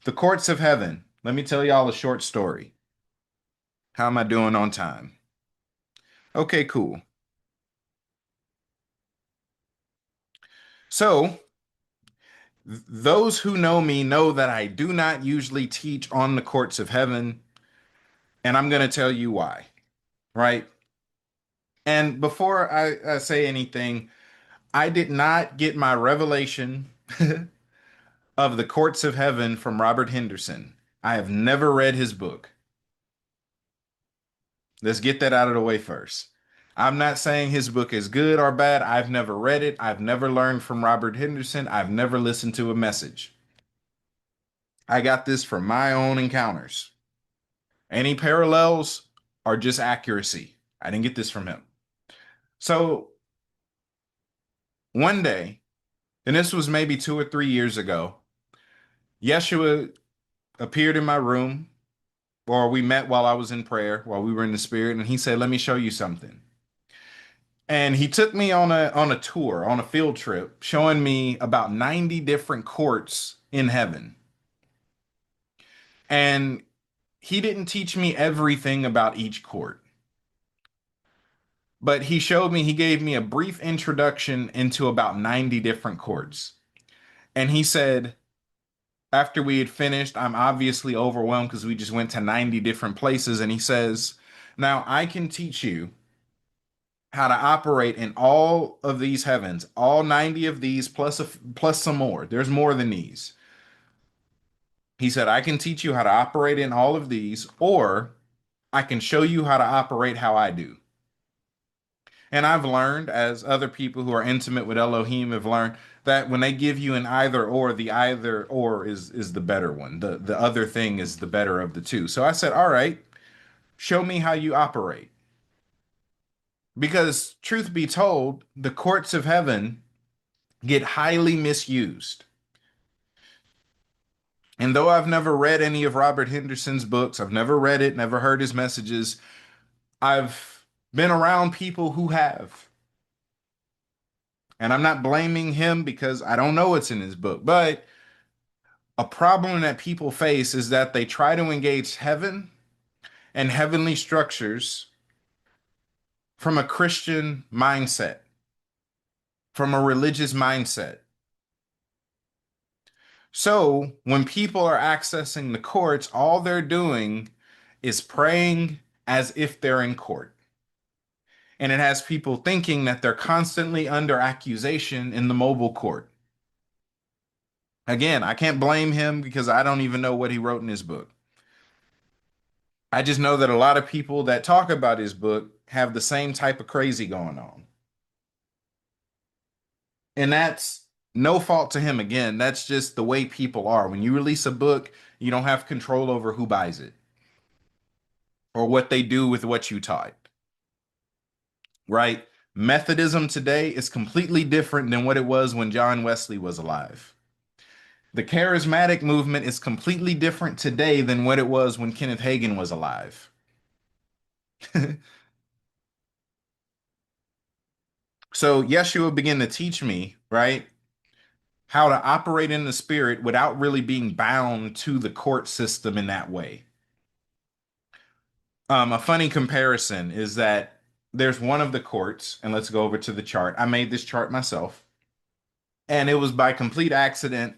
The courts of heaven. Let me tell y'all a short story. How am I doing on time? Okay, cool. So, those who know me know that I do not usually teach on the courts of heaven, and I'm going to tell you why, right? And before I say anything, I did not get my revelation of the courts of heaven from Robert Henderson. I have never read his book. Let's get that out of the way first. I'm not saying his book is good or bad. I've never read it. I've never learned from Robert Henderson. I've never listened to a message. I got this from my own encounters. Any parallels are just accuracy. I didn't get this from him. So one day, and this was maybe 2 or 3 years ago, Yeshua appeared in my room, or we met while I was in prayer, while we were in the spirit, and he said, "Let me show you something." And he took me on a tour, on a field trip, showing me about 90 different courts in heaven. And he didn't teach me everything about each court, but he gave me a brief introduction into about 90 different courts. And he said, after we had finished, I'm obviously overwhelmed because we just went to 90 different places. And he says, "Now I can teach you how to operate in all of these heavens, all 90 of these plus some more. There's more than these." He said, "I can teach you how to operate in all of these, or I can show you how to operate how I do." And I've learned, as other people who are intimate with Elohim have learned, that when they give you an either or, the either or is the better one. The other thing is the better of the two. So I said, "All right, show me how you operate." Because truth be told, the courts of heaven get highly misused. And though I've never read any of Robert Henderson's books, I've never read it, never heard his messages, I've been around people who have. And I'm not blaming him because I don't know what's in his book, but a problem that people face is that they try to engage heaven and heavenly structures from a Christian mindset, from a religious mindset. So when people are accessing the courts, all they're doing is praying as if they're in court. And it has people thinking that they're constantly under accusation in the mobile court. Again, I can't blame him because I don't even know what he wrote in his book. I just know that a lot of people that talk about his book have the same type of crazy going on. And that's no fault to him. Again, that's just the way people are. When you release a book, you don't have control over who buys it or what they do with what you taught, right? Methodism today is completely different than what it was when John Wesley was alive. The charismatic movement is completely different today than what it was when Kenneth Hagin was alive. So Yeshua began to teach me, right, how to operate in the spirit without really being bound to the court system in that way. A funny comparison is that there's one of the courts, and let's go over to the chart. I made this chart myself, and it was by complete accident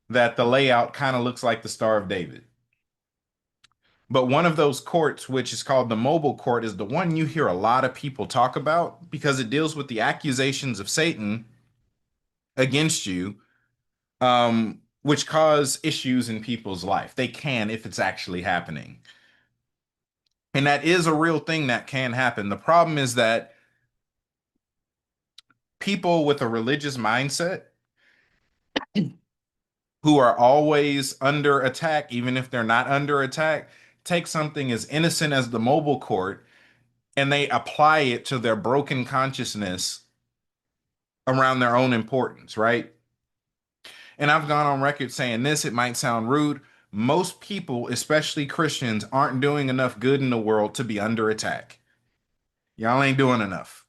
that the layout kind of looks like the Star of David. But one of those courts, which is called the mobile court, is the one you hear a lot of people talk about because it deals with the accusations of Satan against you, which cause issues in people's life. They can if it's actually happening. And that is a real thing that can happen. The problem is that people with a religious mindset who are always under attack, even if they're not under attack, take something as innocent as the mobile court and they apply it to their broken consciousness around their own importance, right? And I've gone on record saying this, it might sound rude. Most people, especially Christians, aren't doing enough good in the world to be under attack. Y'all ain't doing enough.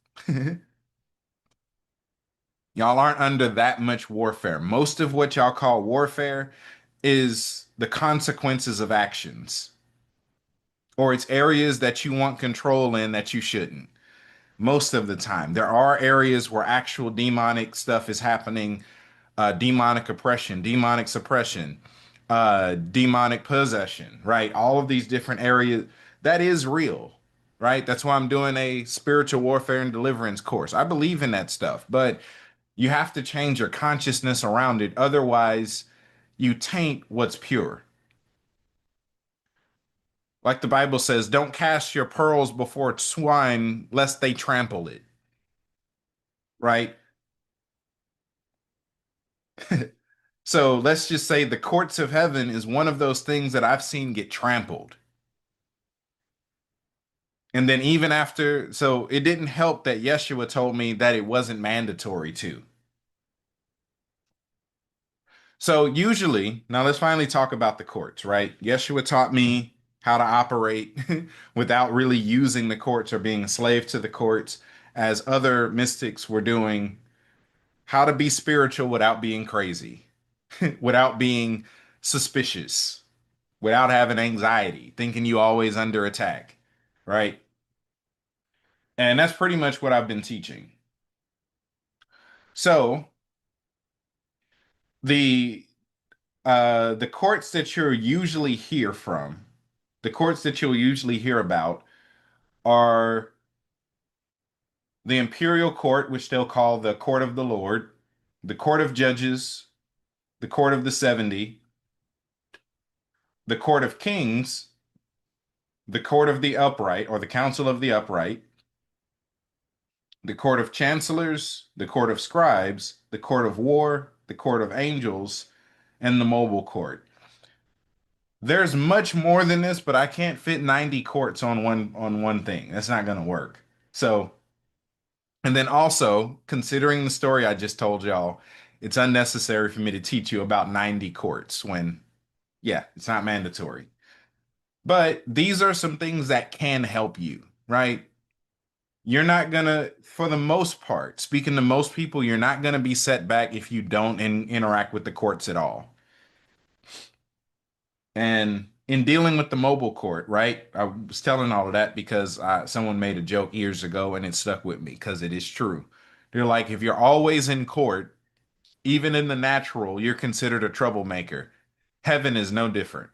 Y'all aren't under that much warfare. Most of what y'all call warfare is the consequences of actions, or it's areas that you want control in that you shouldn't. Most of the time, there are areas where actual demonic stuff is happening, demonic oppression, demonic suppression, demonic possession, right? All of these different areas that is real, right? That's why I'm doing a spiritual warfare and deliverance course. I believe in that stuff, but you have to change your consciousness around it. Otherwise, you taint what's pure. Like the Bible says, don't cast your pearls before swine lest they trample it, right? So let's just say the courts of heaven is one of those things that I've seen get trampled. And then even after, so it didn't help that Yeshua told me that it wasn't mandatory to. So usually, now let's finally talk about the courts, right? Yeshua taught me how to operate without really using the courts or being a slave to the courts, as other mystics were doing, how to be spiritual without being crazy, without being suspicious, without having anxiety, thinking you always under attack, right? And that's pretty much what I've been teaching. So the the courts that you'll usually hear from, the courts that you'll usually hear about are the imperial court, which they'll call the court of the Lord, the court of judges, the court of the 70, the court of kings, the court of the upright or the council of the upright, the court of chancellors, the court of scribes, the court of war, the court of angels, and the mobile court. There's much more than this, but I can't fit 90 courts on one thing. That's not going to work. So, and then also, considering the story I just told y'all, it's unnecessary for me to teach you about 90 courts when, yeah, it's not mandatory. But these are some things that can help you, right? You're not gonna, for the most part, speaking to most people, you're not gonna be set back if you don't interact with the courts at all. And in dealing with the mobile court, right? I was telling all of that because someone made a joke years ago and it stuck with me because it is true. They're like, if you're always in court, even in the natural, you're considered a troublemaker. Heaven is no different.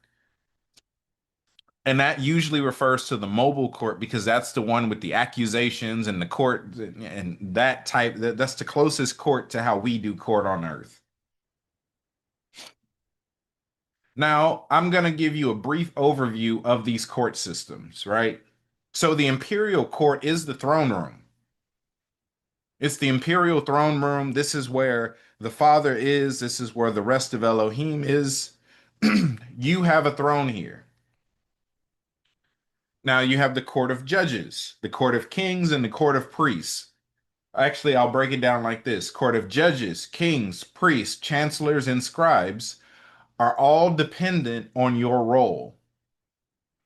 And that usually refers to the mobile court because that's the one with the accusations and the court and that type. That's the closest court to how we do court on earth. Now, I'm going to give you a brief overview of these court systems, right? So, the imperial court is the throne room. It's the imperial throne room. This is where the Father is. This is where the rest of Elohim is. You have a throne here. Now, you have the court of judges, the court of kings, and the court of priests. Actually, I'll break it down like this: court of judges, kings, priests, chancellors, and scribes are all dependent on your role.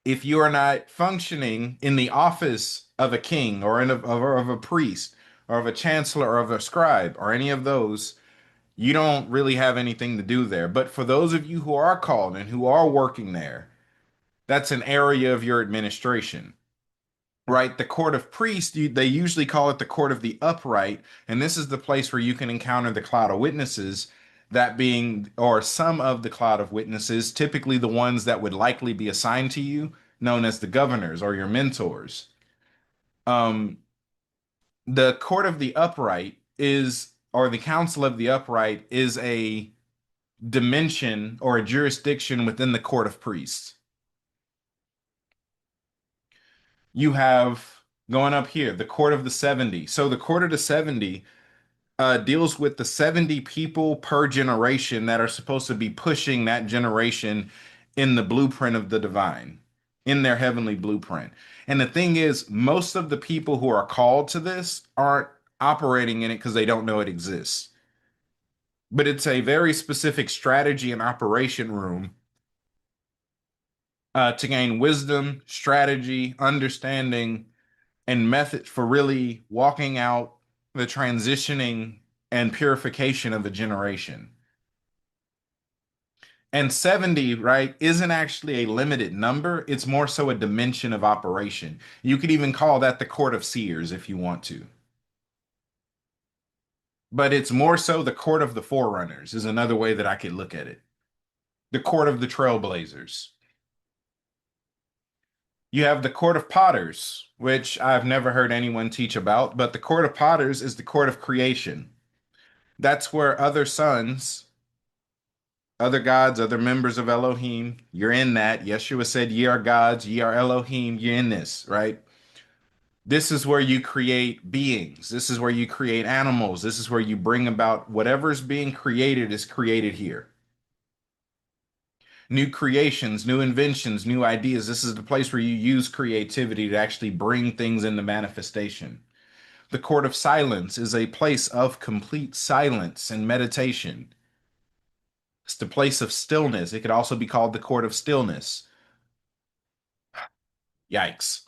If you are not functioning in the office of a king or of a priest or of a chancellor or of a scribe or any of those, you don't really have anything to do there. But for those of you who are called and who are working there, that's an area of your administration, right? The court of priests, they usually call it the court of the upright. And this is the place where you can encounter the cloud of witnesses, that being, or some of the cloud of witnesses, typically the ones that would likely be assigned to you, known as the governors or your mentors. Um, the court of the upright is, or the council of the upright is a dimension or a jurisdiction within the court of priests. You have going up here, the court of the 70. So the court of the 70 deals with the 70 people per generation that are supposed to be pushing that generation in the blueprint of the divine, in their heavenly blueprint. And the thing is, most of the people who are called to this aren't operating in it because they don't know it exists. But it's a very specific strategy and operation room to gain wisdom, strategy, understanding, and method for really walking out the transitioning and purification of a generation. And 70, right, isn't actually a limited number. It's more so a dimension of operation. You could even call that the court of seers if you want to. But it's more so the court of the forerunners, is another way that I could look at it. The court of the trailblazers. You have the court of potters, which I've never heard anyone teach about, but the court of potters is the court of creation. That's where other sons, other gods, other members of Elohim, you're in that. Yeshua said, ye are gods, ye are Elohim, you're in this, right? This is where you create beings. This is where you create animals. This is where you bring about whatever's being created is created here. New creations, new inventions, new ideas. This is the place where you use creativity to actually bring things into manifestation. The court of silence is a place of complete silence and meditation. It's the place of stillness. It could also be called the court of stillness. Yikes.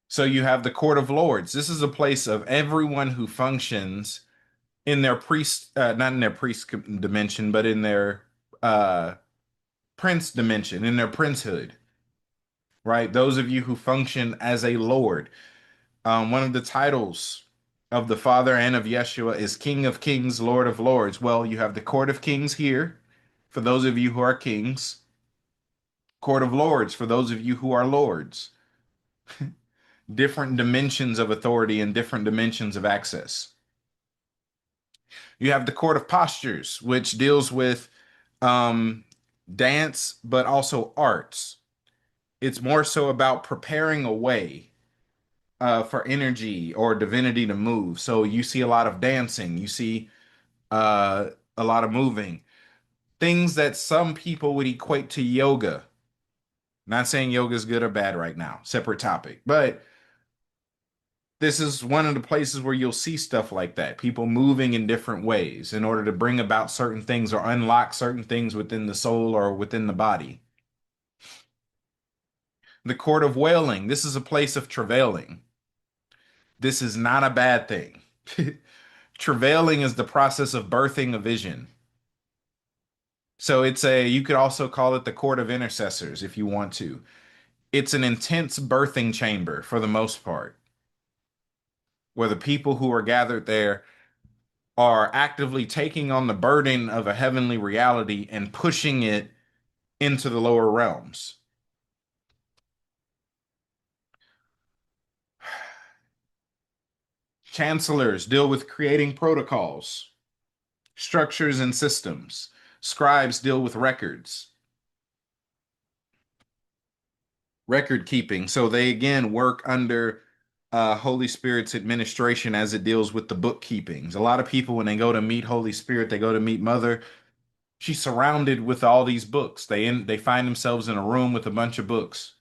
So you have the court of lords. This is a place of everyone who functions in their priest, not in their priest dimension, but in their uh, prince dimension, in their princehood, right? Those of you who function as a lord. One of the titles of the Father and of Yeshua is King of Kings, Lord of Lords. Well, you have the Court of Kings here for those of you who are kings, Court of Lords for those of you who are lords. Different dimensions of authority and different dimensions of access. You have the Court of Postures, which deals with um, dance, but also arts. It's more so about preparing a way for energy or divinity to move. So you see a lot of dancing, you see uh, a lot of moving, things that some people would equate to yoga. Not saying yoga is good or bad right now, separate topic, but this is one of the places where you'll see stuff like that. People moving in different ways in order to bring about certain things or unlock certain things within the soul or within the body. The court of wailing. This is a place of travailing. This is not a bad thing. Travailing is the process of birthing a vision. So you could also call it the court of intercessors if you want to. It's an intense birthing chamber for the most part, where the people who are gathered there are actively taking on the burden of a heavenly reality and pushing it into the lower realms. Chancellors deal with creating protocols, structures, and systems. Scribes deal with record keeping. So they again work under Holy Spirit's administration as it deals with the bookkeepings. A lot of people, when they go to meet Holy Spirit, they go to meet Mother. She's surrounded with all these books. They find themselves in a room with a bunch of books.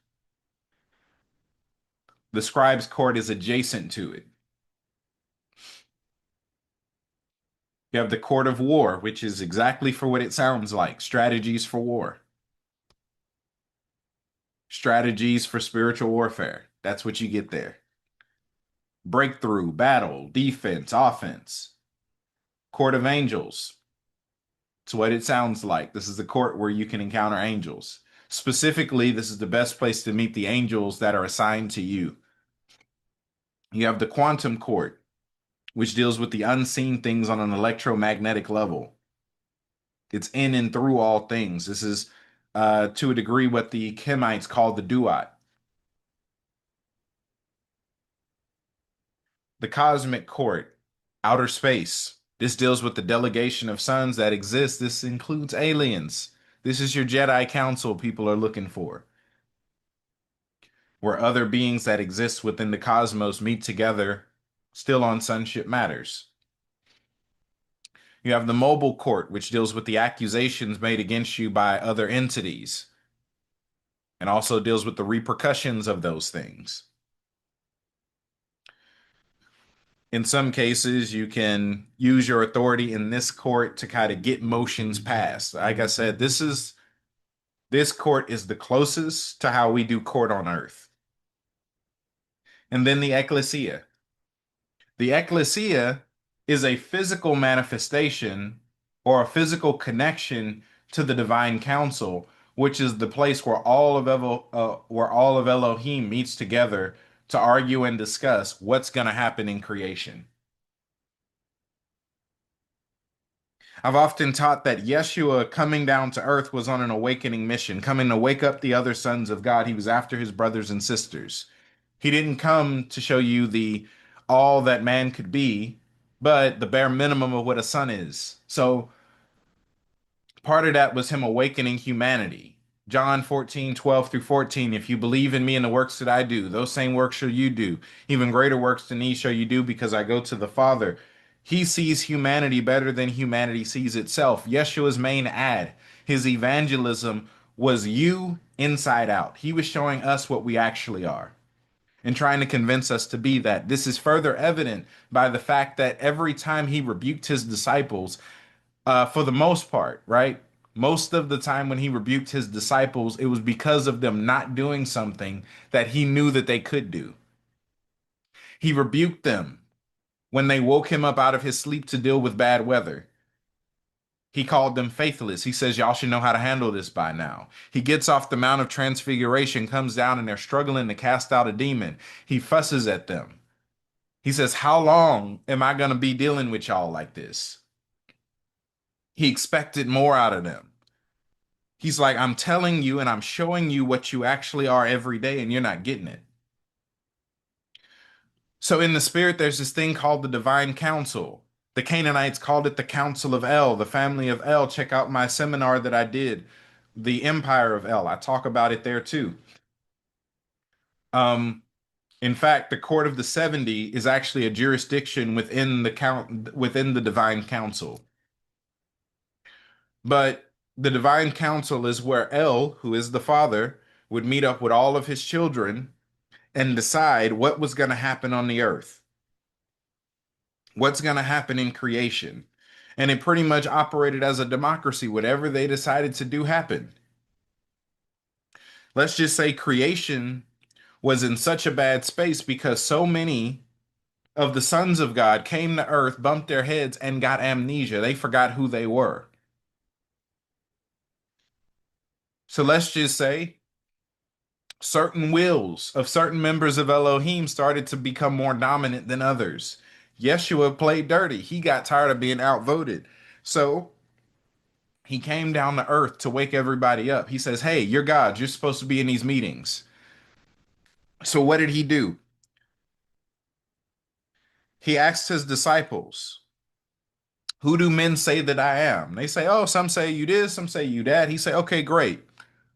The scribe's court is adjacent to it. You have the court of war, which is exactly for what it sounds like, strategies for war, strategies for spiritual warfare. That's what you get there. Breakthrough, battle, defense, offense. Court of angels. It's what it sounds like. This is the court where you can encounter angels. Specifically, this is the best place to meet the angels that are assigned to you. You have the quantum court, which deals with the unseen things on an electromagnetic level. It's in and through all things. This is, to a degree, what the Kemites call the duat. The cosmic court, outer space. This deals with the delegation of suns that exist. This includes aliens. This is your Jedi Council people are looking for, where other beings that exist within the cosmos meet together, still on Sonship Matters. You have the mobile court, which deals with the accusations made against you by other entities, and also deals with the repercussions of those things. In some cases, you can use your authority in this court to kind of get motions passed. Like I said, this court is the closest to how we do court on earth. And then the eklesia. The ecclesia is a physical manifestation or a physical connection to the divine council, which is the place where where all of Elohim meets together to argue and discuss what's going to happen in creation. I've often taught that Yeshua coming down to earth was on an awakening mission, coming to wake up the other sons of God. He was after his brothers and sisters. He didn't come to show you the all that man could be, but the bare minimum of what a son is. So part of that was him awakening humanity. John 14:12 through 14. If you believe in me and the works that I do, those same works shall you do. Even greater works than these shall you do because I go to the Father. He sees humanity better than humanity sees itself. Yeshua's main ad, his evangelism was you inside out. He was showing us what we actually are and trying to convince us to be that. This is further evident by the fact that every time he rebuked his disciples, for the most part, right? Most of the time when he rebuked his disciples, it was because of them not doing something that he knew that they could do. He rebuked them when they woke him up out of his sleep to deal with bad weather. He called them faithless. He says, y'all should know how to handle this by now. He gets off the Mount of Transfiguration, comes down, and they're struggling to cast out a demon. He fusses at them. He says, how long am I going to be dealing with y'all like this? He expected more out of them. He's like, I'm telling you and I'm showing you what you actually are every day, and you're not getting it. So, in the spirit, there's this thing called the divine council. The Canaanites called it the Council of El, the family of El. Check out my seminar that I did, The Empire of El. I talk about it there too. Um, in fact, the Court of the 70 is actually a jurisdiction within the divine council. But the divine council is where El, who is the father, would meet up with all of his children and decide what was going to happen on the earth, what's going to happen in creation. And it pretty much operated as a democracy. Whatever they decided to do happened. Let's just say creation was in such a bad space because so many of the sons of God came to earth, bumped their heads, and got amnesia. They forgot who they were. So let's just say certain wills of certain members of Elohim started to become more dominant than others. Yeshua played dirty. He got tired of being outvoted. So he came down to earth to wake everybody up. He says, hey, you're God. You're supposed to be in these meetings. So what did he do? He asked his disciples, who do men say that I am? They say, oh, some say you this, some say you that. He said, okay, great.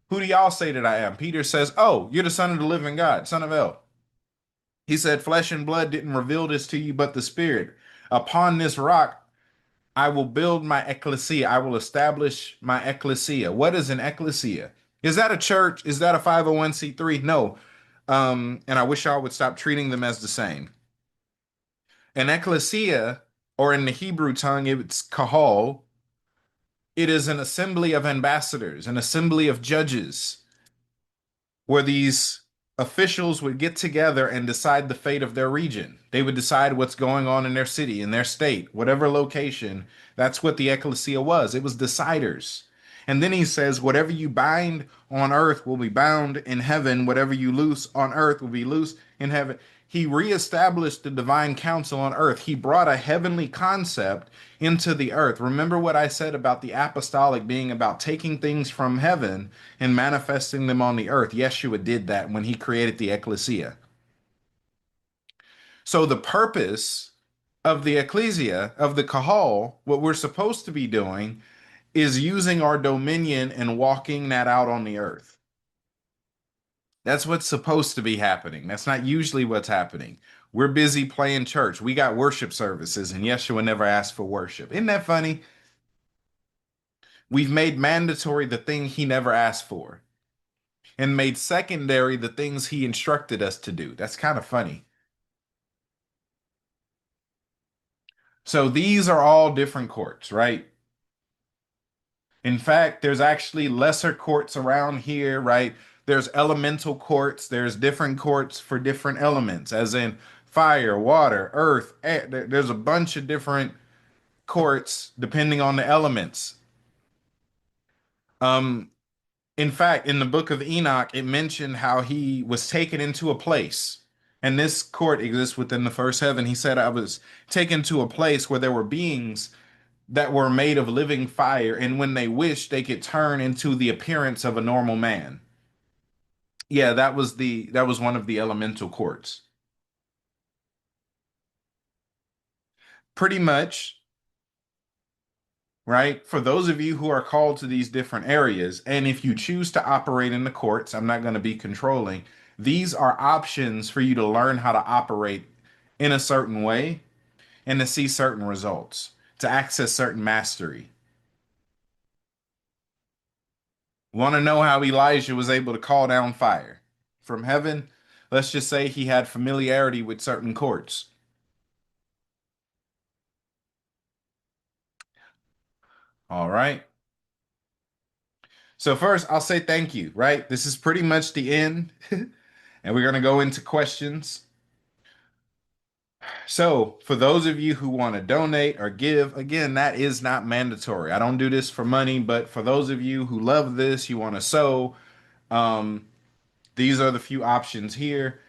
Who do y'all say that I am? Peter says, oh, you're the son of the living God, son of El. He said, flesh and blood didn't reveal this to you, but the Spirit. Upon this rock, I will build my ecclesia. I will establish my ecclesia. What is an ecclesia? Is that a church? Is that a 501c3? No. And I wish y'all would stop treating them as the same. An ecclesia, or in the Hebrew tongue, it's kahal. It is an assembly of ambassadors, an assembly of judges, where these officials would get together and decide the fate of their region. They would decide what's going on in their city, in their state, whatever location. That's what the ecclesia was. It was deciders. And then he says, whatever you bind on earth will be bound in heaven. Whatever you loose on earth will be loose in heaven. He reestablished the divine council on earth. He brought a heavenly concept into the earth. Remember what I said about the apostolic being about taking things from heaven and manifesting them on the earth. Yeshua did that when he created the ecclesia. So the purpose of the ecclesia, of the kahal, what we're supposed to be doing is using our dominion and walking that out on the earth. That's what's supposed to be happening. That's not usually what's happening. We're busy playing church. We got worship services, and Yeshua never asked for worship. Isn't that funny? We've made mandatory the thing he never asked for and made secondary the things he instructed us to do. That's kind of funny. So these are all different courts, right? In fact, there's actually lesser courts around here, right? There's elemental courts, there's different courts for different elements, as in fire, water, earth, air. There's a bunch of different courts depending on the elements. Um, in fact, in the book of Enoch, it mentioned how he was taken into a place. And this court exists within the first heaven. He said, I was taken to a place where there were beings that were made of living fire, and when they wished, they could turn into the appearance of a normal man. Yeah, that was one of the elemental courts. Pretty much, right? For those of you who are called to these different areas, and if you choose to operate in the courts, I'm not going to be controlling. These are options for you to learn how to operate in a certain way and to see certain results, to access certain mastery. Want to know how Elijah was able to call down fire from heaven? Let's just say he had familiarity with certain courts. All right. So first, I'll say thank you, right? This is pretty much the end, and we're going to go into questions. So, for those of you who want to donate or give, again, that is not mandatory. I don't do this for money, but for those of you who love this, you want to sow, um, these are the few options here.